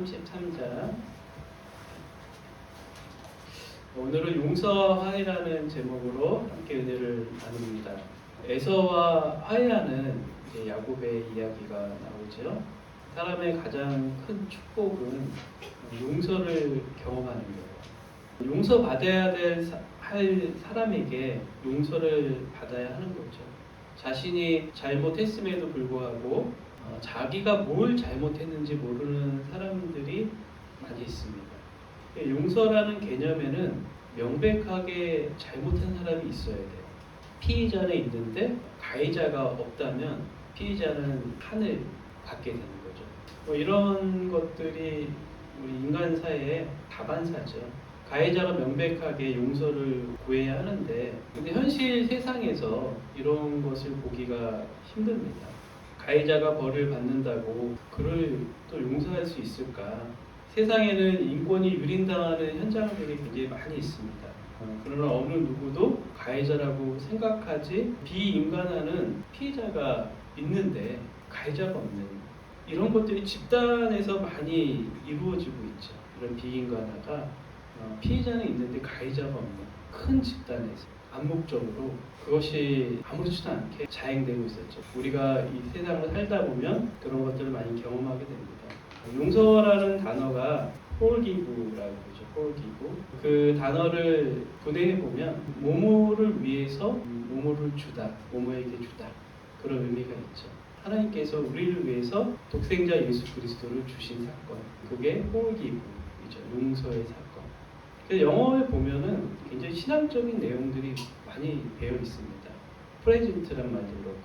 33장. 오늘은 용서하이라는 제목으로 함께 은혜를 나눕니다. 에서와 화해하는 야곱의 이야기가 나오죠. 사람의 가장 큰 축복은 용서를 경험하는 거예요. 용서받아야 할 사람에게 용서를 받아야 하는 거죠. 자신이 잘못했음에도 불구하고 자기가 뭘 잘못했는지 모르는 사람들이 많이 있습니다. 용서라는 개념에는 명백하게 잘못한 사람이 있어야 돼요. 피의자는 있는데 가해자가 없다면 피의자는 한을 받게 되는 거죠. 이런 것들이 우리 인간 사회의 다반사죠. 가해자가 명백하게 용서를 구해야 하는데, 근데 현실 세상에서 이런 것을 보기가 힘듭니다. 가해자가 벌을 받는다고 그를 또 용서할 수 있을까? 세상에는 인권이 유린당하는 현장들이 굉장히 많이 있습니다. 그러나 어느 누구도 가해자라고 생각하지 비인간하는 피해자가 있는데 가해자가 없는 이런 것들이 집단에서 많이 이루어지고 있죠. 이런 비인간화가 피해자는 있는데 가해자가 없는 큰 집단에서 암묵적으로 그것이 아무렇지도 않게 자행되고 있었죠. 우리가 이 세상을 살다 보면 그런 것들을 많이 경험하게 됩니다. 용서라는 단어가 forgive라고 그러죠. forgive. 그 단어를 분해해 보면 모모를 위해서 모모를 주다, 모모에게 주다 그런 의미가 있죠. 하나님께서 우리를 위해서 독생자 예수 그리스도를 주신 사건, 그게 forgive이죠. 용서의 사건. 영어에 보면은 굉장히 신앙적인 내용들이 많이 배어 있습니다. 프레젠트란 말도 그렇고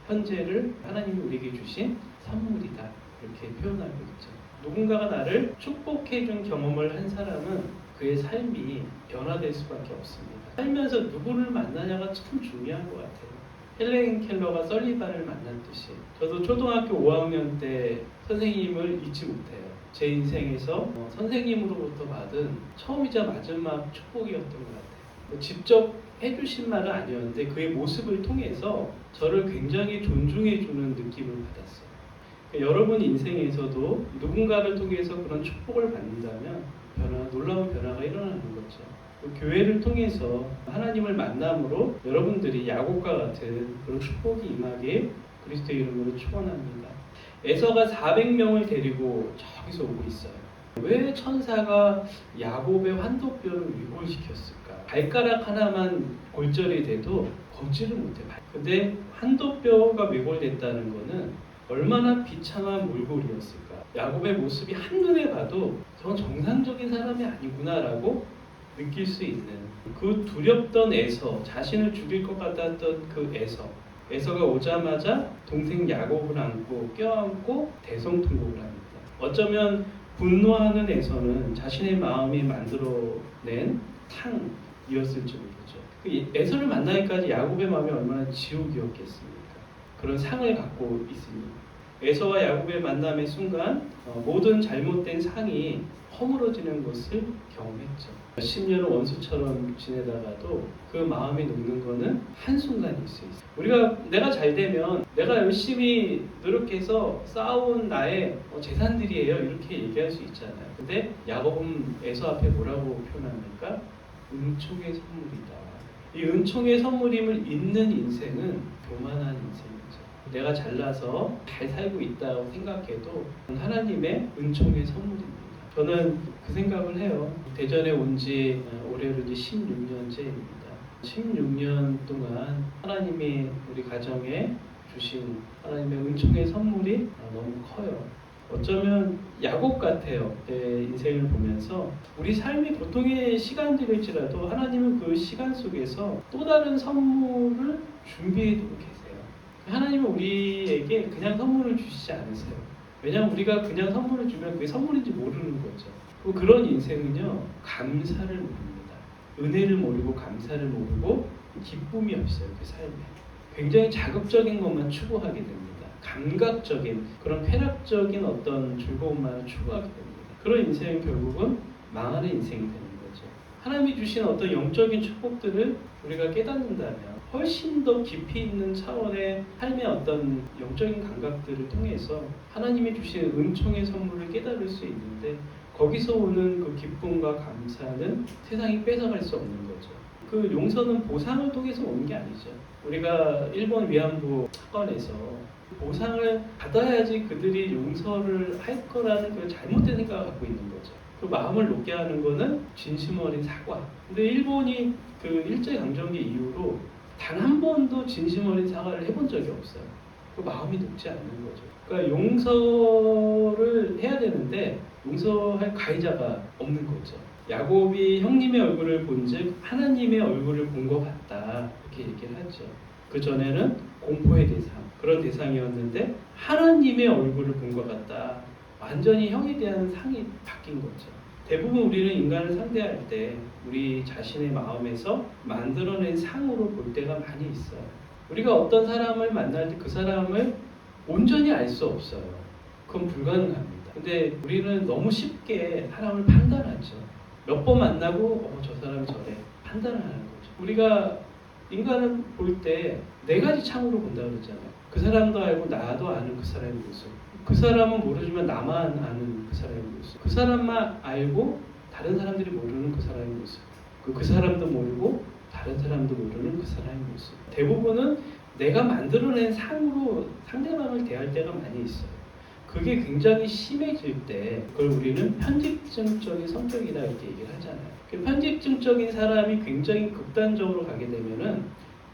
현재를 하나님이 우리에게 주신 선물이다 이렇게 표현하고 있죠. 누군가가 나를 축복해 준 경험을 한 사람은 그의 삶이 변화될 수밖에 없습니다. 살면서 누구를 만나냐가 참 중요한 것 같아요. 헬렌 켈러가 설리반을 만났듯이 저도 초등학교 5학년 때 선생님을 잊지 못해요. 제 인생에서 선생님으로부터 받은 처음이자 마지막 축복이었던 것 같아요. 직접 해주신 말은 아니었는데 그의 모습을 통해서 저를 굉장히 존중해주는 느낌을 받았어요. 여러분 인생에서도 누군가를 통해서 그런 축복을 받는다면 놀라운 변화가 일어나는 거죠. 교회를 통해서 하나님을 만남으로 여러분들이 야곱과 같은 그런 축복이 임하길 그리스도의 이름으로 축원합니다. 에서가 400명을 데리고 저기서 오고 있어요. 왜 천사가 야곱의 환도뼈를 위골시켰을까? 발가락 하나만 골절이 돼도 걷지를 못해. 근데 환도뼈가 위골됐다는 거는 얼마나 비참한 몰골이었을까? 야곱의 모습이 한눈에 봐도 저건 정상적인 사람이 아니구나라고 느낄 수 있는 그 두렵던 에서, 자신을 죽일 것 같았던 그 에서가 오자마자 동생 야곱을 안고 껴안고 대성통곡을 합니다. 어쩌면 분노하는 에서는 자신의 마음이 만들어낸 탕이었을지 모르죠. 그 에서를 만나기까지 야곱의 마음이 얼마나 지옥이었겠습니까? 그런 상을 갖고 있으니 에서와 야곱의 만남의 순간 모든 잘못된 상이 허물어지는 것을 경험했죠. 몇십 년을 원수처럼 지내다가도 그 마음이 녹는 것은 한순간일 수 있어요. 내가 잘 되면 내가 열심히 노력해서 쌓아온 나의 재산들이에요 이렇게 얘기할 수 있잖아요. 근데 야곱은 에서 앞에 뭐라고 표현합니까? 은총의 선물이다. 이 은총의 선물임을 잊는 인생은 교만한 인생이죠. 내가 잘나서 잘 살고 있다고 생각해도 하나님의 은총의 선물입니다. 저는 그 생각을 해요. 대전에 온 지 올해로 이제 16년째입니다. 16년 동안 하나님이 우리 가정에 주신 하나님의 은총의 선물이 너무 커요. 어쩌면 야곱 같아요. 제 인생을 보면서 우리 삶이 보통의 시간들일지라도 하나님은 그 시간 속에서 또 다른 선물을 준비해두고 계세요. 하나님은 우리에게 그냥 선물을 주시지 않으세요. 왜냐하면 우리가 그냥 선물을 주면 그게 선물인지 모르는 거죠. 그런 인생은요, 감사를 모릅니다. 은혜를 모르고 감사를 모르고 기쁨이 없어요. 그 삶에. 굉장히 자극적인 것만 추구하게 됩니다. 감각적인 그런 쾌락적인 어떤 즐거움만 추구하게 됩니다. 그런 인생은 결국은 망하는 인생이 되는 거죠. 하나님이 주신 어떤 영적인 축복들을 우리가 깨닫는다면 훨씬 더 깊이 있는 차원의 삶의 어떤 영적인 감각들을 통해서 하나님이 주신 은총의 선물을 깨달을 수 있는데 거기서 오는 그 기쁨과 감사는 세상이 뺏어갈 수 없는 거죠. 그 용서는 보상을 통해서 오는 게 아니죠. 우리가 일본 위안부 사건에서 보상을 받아야지 그들이 용서를 할 거라는 그 잘못된 생각을 갖고 있는 거죠. 그 마음을 놓게 하는 거는 진심 어린 사과. 근데 일본이 그 일제강점기 이후로 단 한 번도 진심 어린 사과를 해본 적이 없어요. 그 마음이 녹지 않는 거죠. 그러니까 용서를 해야 되는데 용서할 가해자가 없는 거죠. 야곱이 형님의 얼굴을 본즉 하나님의 얼굴을 본 것 같다 이렇게 얘기를 하죠. 그 전에는 공포의 대상 그런 대상이었는데 하나님의 얼굴을 본 것 같다. 완전히 형에 대한 상이 바뀐 거죠. 대부분 우리는 인간을 상대할 때 우리 자신의 마음에서 만들어낸 상으로 볼 때가 많이 있어요. 우리가 어떤 사람을 만날 때 그 사람을 온전히 알 수 없어요. 그건 불가능합니다. 근데 우리는 너무 쉽게 사람을 판단하죠. 몇 번 만나고 저 사람 저래 판단을 하는 거죠. 우리가 인간을 볼 때 네 가지 창으로 본다고 그러잖아요. 그 사람도 알고 나도 아는 그 사람의 모습. 그 사람은 모르지만 나만 아는 그 사람의 모습. 그 사람만 알고 다른 사람들이 모르는 그 사람의 모습. 그 사람도 모르고 다른 사람도 모르는 그 사람의 모습. 대부분은 내가 만들어낸 상으로 상대방을 대할 때가 많이 있어요. 그게 굉장히 심해질 때 그걸 우리는 편집증적인 성격이다 이렇게 얘기를 하잖아요. 그 편집증적인 사람이 굉장히 극단적으로 가게 되면은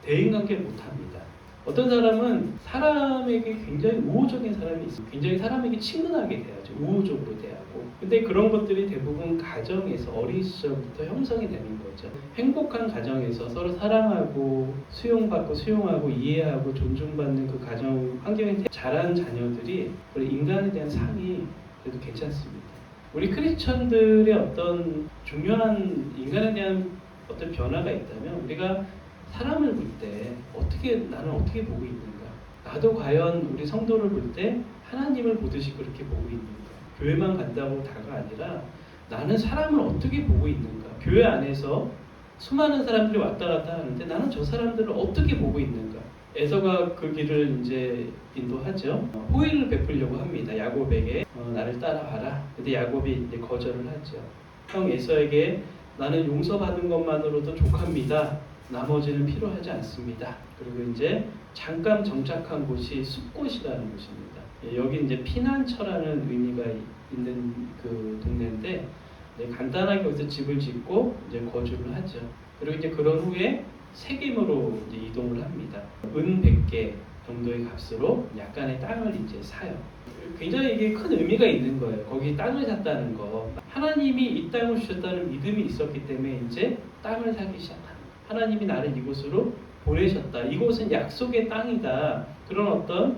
대인관계를 못합니다. 어떤 사람은 사람에게 굉장히 우호적인 사람이 있어요. 굉장히 사람에게 친근하게 대하죠. 우호적으로 대하고. 근데 그런 것들이 대부분 가정에서 어린 시절부터 형성이 되는 거죠. 행복한 가정에서 서로 사랑하고 수용받고 수용하고 이해하고 존중받는 그 가정 환경에 자란 자녀들이 인간에 대한 상이 그래도 괜찮습니다. 우리 크리스천들의 어떤 중요한 인간에 대한 어떤 변화가 있다면 우리가 사람을 볼 때 나는 어떻게 보고 있는가? 나도 과연 우리 성도를 볼 때 하나님을 보듯이 그렇게 보고 있는가? 교회만 간다고 다가 아니라 나는 사람을 어떻게 보고 있는가? 교회 안에서 수많은 사람들이 왔다 갔다 하는데 나는 저 사람들을 어떻게 보고 있는가? 에서가 그 길을 이제 인도하죠. 호의를 베풀려고 합니다. 야곱에게 나를 따라와라. 근데 야곱이 이제 거절을 하죠. 형 에서에게 나는 용서받은 것만으로도 족합니다. 나머지는 필요하지 않습니다. 그리고 이제 잠깐 정착한 곳이 숲곳이라는 곳입니다. 여기 이제 피난처라는 의미가 있는 그 동네인데 간단하게 여기서 집을 짓고 이제 거주를 하죠. 그리고 이제 그런 후에 세겜으로 이제 이동을 합니다. 은 100개 정도의 값으로 약간의 땅을 이제 사요. 굉장히 이게 큰 의미가 있는 거예요. 거기 땅을 샀다는 거. 하나님이 이 땅을 주셨다는 믿음이 있었기 때문에 이제 땅을 사기 시작합니다. 하나님이 나를 이곳으로 보내셨다. 이곳은 약속의 땅이다. 그런 어떤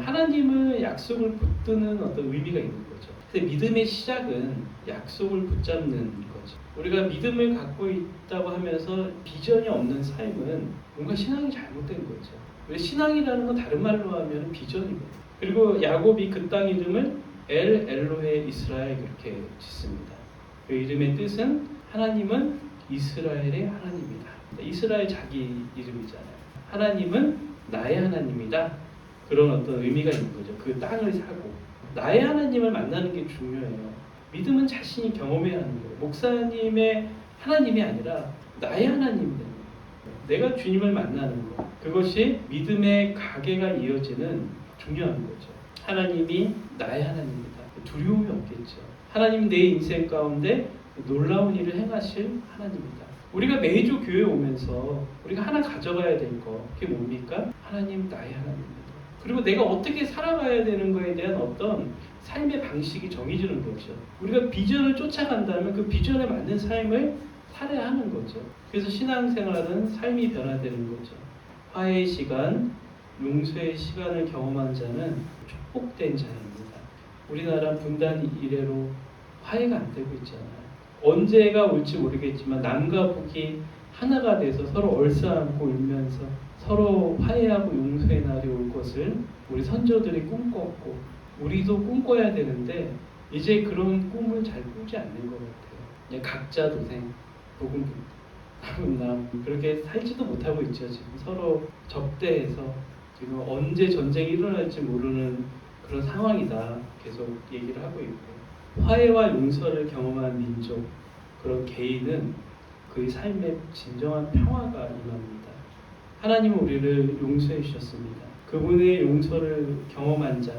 하나님의 약속을 붙드는 어떤 의미가 있는 거죠. 근데 믿음의 시작은 약속을 붙잡는 거죠. 우리가 믿음을 갖고 있다고 하면서 비전이 없는 삶은 뭔가 신앙이 잘못된 거죠. 왜 신앙이라는 건 다른 말로 하면 비전이거든요. 그리고 야곱이 그 땅 이름을 엘로헤 이스라엘 그렇게 짓습니다. 그 이름의 뜻은 하나님은 이스라엘의 하나님이다. 이스라엘 자기 이름이잖아요. 하나님은 나의 하나님이다. 그런 어떤 의미가 있는 거죠. 그 땅을 사고 나의 하나님을 만나는 게 중요해요. 믿음은 자신이 경험해야 하는 거예요. 목사님의 하나님이 아니라 나의 하나님이 되는 거예요. 내가 주님을 만나는 거. 그것이 믿음의 가계가 이어지는 중요한 거죠. 하나님이 나의 하나님이다. 두려움이 없겠죠. 하나님 내 인생 가운데 놀라운 일을 행하실 하나님이다. 우리가 매주 교회 오면서 우리가 하나 가져가야 될 거 그게 뭡니까? 하나님 나의 하나님입니다. 그리고 내가 어떻게 살아가야 되는 거에 대한 어떤 삶의 방식이 정해지는 거죠. 우리가 비전을 쫓아간다면 그 비전에 맞는 삶을 살아야 하는 거죠. 그래서 신앙생활은 삶이 변화되는 거죠. 화해의 시간, 용서의 시간을 경험한 자는 축복된 자입니다. 우리나라 분단 이래로 화해가 안 되고 있잖아요. 언제가 올지 모르겠지만 남과 북이 하나가 돼서 서로 얼싸안고 울면서 서로 화해하고 용서의 날이 올 것을 우리 선조들이 꿈꿨고 우리도 꿈꿔야 되는데 이제 그런 꿈을 잘 꾸지 않는 것 같아요. 그냥 각자 도생, 복음 남 그렇게 살지도 못하고 있죠. 지금 서로 적대해서 지금 언제 전쟁이 일어날지 모르는 그런 상황이다. 계속 얘기를 하고 있고 화해와 용서를 경험한 민족 그런 개인은 그의 삶에 진정한 평화가 임합니다. 하나님은 우리를 용서해 주셨습니다. 그분의 용서를 경험한 자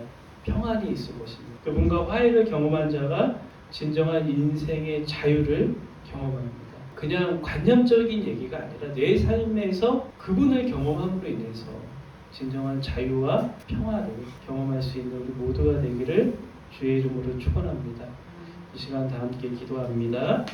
평안이 있을 것입니다. 그분과 화해를 경험한 자가 진정한 인생의 자유를 경험합니다. 그냥 관념적인 얘기가 아니라 내 삶에서 그분을 경험함으로 인해서 진정한 자유와 평화를 경험할 수 있는 우리 모두가 되기를 주의 이름으로 축원합니다. 이 시간 다 함께 기도합니다.